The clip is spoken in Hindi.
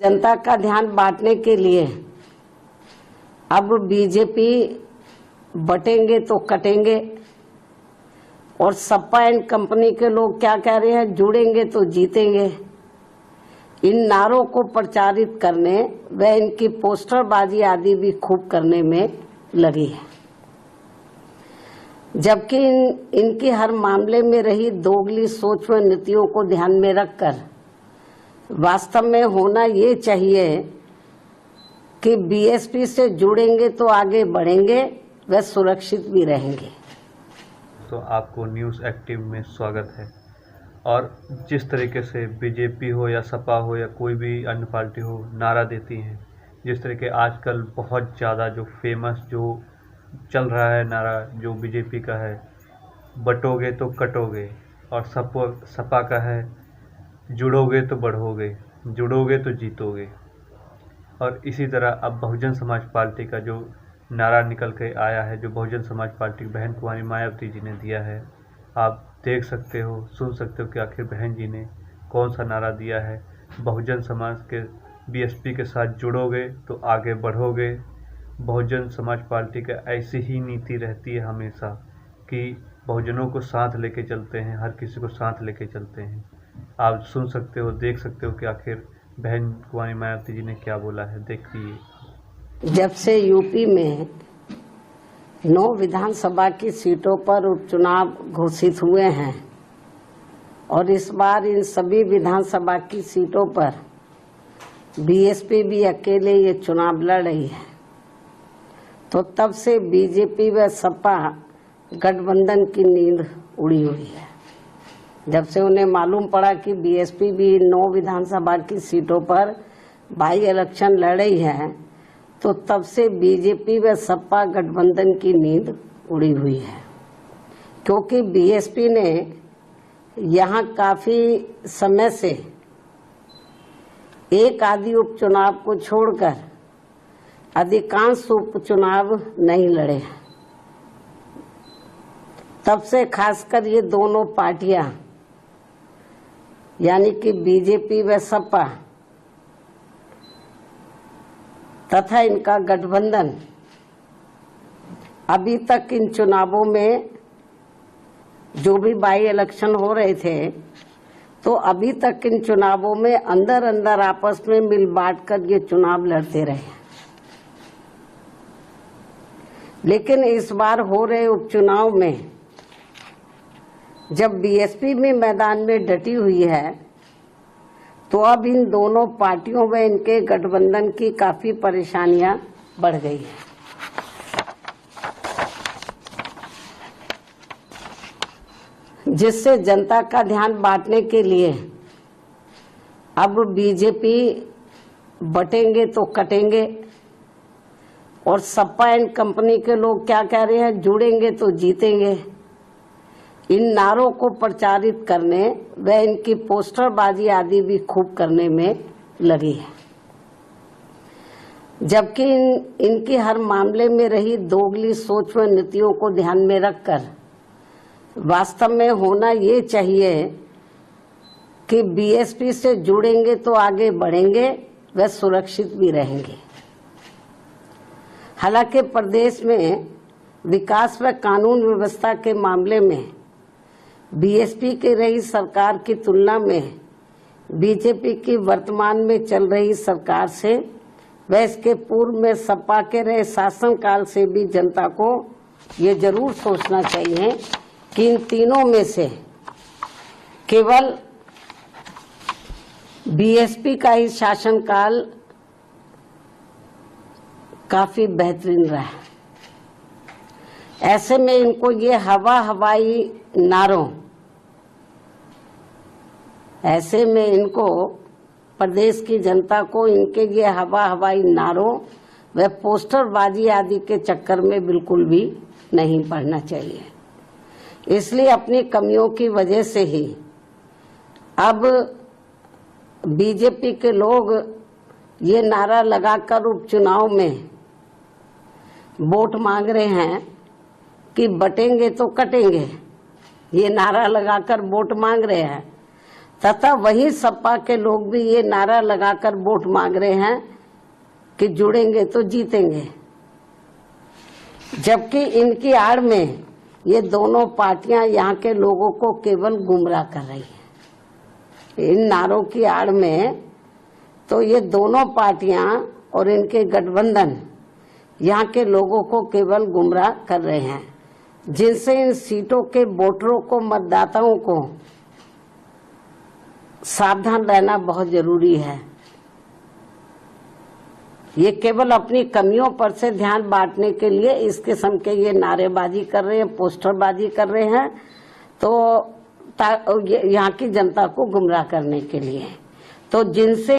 जनता का ध्यान बांटने के लिए अब बीजेपी बटेंगे तो कटेंगे और सपा एंड कंपनी के लोग क्या कह रहे हैं, जुड़ेंगे तो जीतेंगे। इन नारों को प्रचारित करने व इनकी पोस्टरबाजी आदि भी खूब करने में लगी है, जबकि इनकी हर मामले में रही दोगली सोच व नीतियों को ध्यान में रखकर वास्तव में होना ये चाहिए कि बीएसपी से जुड़ेंगे तो आगे बढ़ेंगे व सुरक्षित भी रहेंगे। तो आपको न्यूज़ एक्टिव में स्वागत है। और जिस तरीके से बीजेपी हो या सपा हो या कोई भी अन्य पार्टी हो नारा देती हैं, जिस तरीके आजकल बहुत ज़्यादा जो फेमस जो चल रहा है नारा जो बीजेपी का है, बटोगे तो कटोगे, और सपा का है जुड़ोगे तो बढ़ोगे, जुड़ोगे तो जीतोगे। और इसी तरह अब बहुजन समाज पार्टी का जो नारा निकल के आया है, जो बहुजन समाज पार्टी बहन कुमारी मायावती जी ने दिया है, आप देख सकते हो, सुन सकते हो कि आखिर बहन जी ने कौन सा नारा दिया है। बहुजन समाज के बीएसपी के साथ जुड़ोगे तो आगे बढ़ोगे। बहुजन समाज पार्टी का ऐसी ही नीति रहती है हमेशा कि बहुजनों को साथ लेके चलते हैं, हर किसी को साथ लेके चलते हैं। आप सुन सकते हो, देख सकते हो कि आखिर बहन कुमारी मायावती जी ने क्या बोला है। देखिए, जब से यूपी में 9 विधानसभा की सीटों पर उपचुनाव घोषित हुए हैं और इस बार इन सभी विधानसभा की सीटों पर बीएसपी भी अकेले ये चुनाव लड़ रही है, तो तब से बीजेपी व सपा गठबंधन की नींद उड़ी हुई है। जब से उन्हें मालूम पड़ा कि बीएसपी भी 9 विधानसभा की सीटों पर बाई इलेक्शन लड़ रही है, तो तब से बीजेपी व सपा गठबंधन की नींद उड़ी हुई है, क्योंकि बीएसपी ने यहाँ काफी समय से एक आदि उपचुनाव को छोड़कर अधिकांश उपचुनाव नहीं लड़े। तब से खासकर ये दोनों पार्टियां यानी कि बीजेपी व सपा तथा इनका गठबंधन अभी तक इन चुनावों में जो भी बाई इलेक्शन हो रहे थे, तो अभी तक इन चुनावों में अंदर अंदर आपस में मिल बांट कर ये चुनाव लड़ते रहे। लेकिन इस बार हो रहे उपचुनाव में जब बीएसपी में मैदान में डटी हुई है, तो अब इन दोनों पार्टियों व इनके गठबंधन की काफी परेशानियां बढ़ गई है। जिससे जनता का ध्यान बांटने के लिए अब बीजेपी बटेंगे तो कटेंगे और सपा एंड कंपनी के लोग क्या कह रहे हैं, जुड़ेंगे तो जीतेंगे। इन नारों को प्रचारित करने व इनकी पोस्टरबाजी आदि भी खूब करने में लगी है, जबकि इनकी हर मामले में रही दोगली सोच व नीतियों को ध्यान में रखकर वास्तव में होना ये चाहिए कि बीएसपी से जुड़ेंगे तो आगे बढ़ेंगे व सुरक्षित भी रहेंगे। हालांकि प्रदेश में विकास व कानून व्यवस्था के मामले में बीएसपी की रही सरकार की तुलना में बीजेपी की वर्तमान में चल रही सरकार से व इसके पूर्व में सपा के रहे शासनकाल से भी जनता को ये जरूर सोचना चाहिए कि इन तीनों में से केवल बीएसपी का ही शासनकाल काफी बेहतरीन रहा है। ऐसे में इनको ये हवाई नारों, ऐसे में इनको प्रदेश की जनता को इनके ये हवाई नारों व पोस्टरबाजी आदि के चक्कर में बिल्कुल भी नहीं पड़ना चाहिए। इसलिए अपनी कमियों की वजह से ही अब बीजेपी के लोग ये नारा लगाकर उपचुनाव में वोट मांग रहे हैं कि बटेंगे तो कटेंगे, ये नारा लगाकर वोट मांग रहे हैं, तथा वही सपा के लोग भी ये नारा लगाकर वोट मांग रहे हैं कि जुड़ेंगे तो जीतेंगे, जबकि इनकी आड़ में ये दोनों पार्टियां यहाँ के लोगों को केवल गुमराह कर रही हैं। इन नारों की आड़ में तो ये दोनों पार्टियां और इनके गठबंधन यहाँ के लोगों को केवल गुमराह कर रहे हैं, जिनसे इन सीटों के वोटरों को, मतदाताओं को सावधान रहना बहुत जरूरी है। ये केवल अपनी कमियों पर से ध्यान बांटने के लिए इस किस्म के ये नारेबाजी कर रहे हैं, पोस्टरबाजी कर रहे हैं, तो यहाँ की जनता को गुमराह करने के लिए। तो जिनसे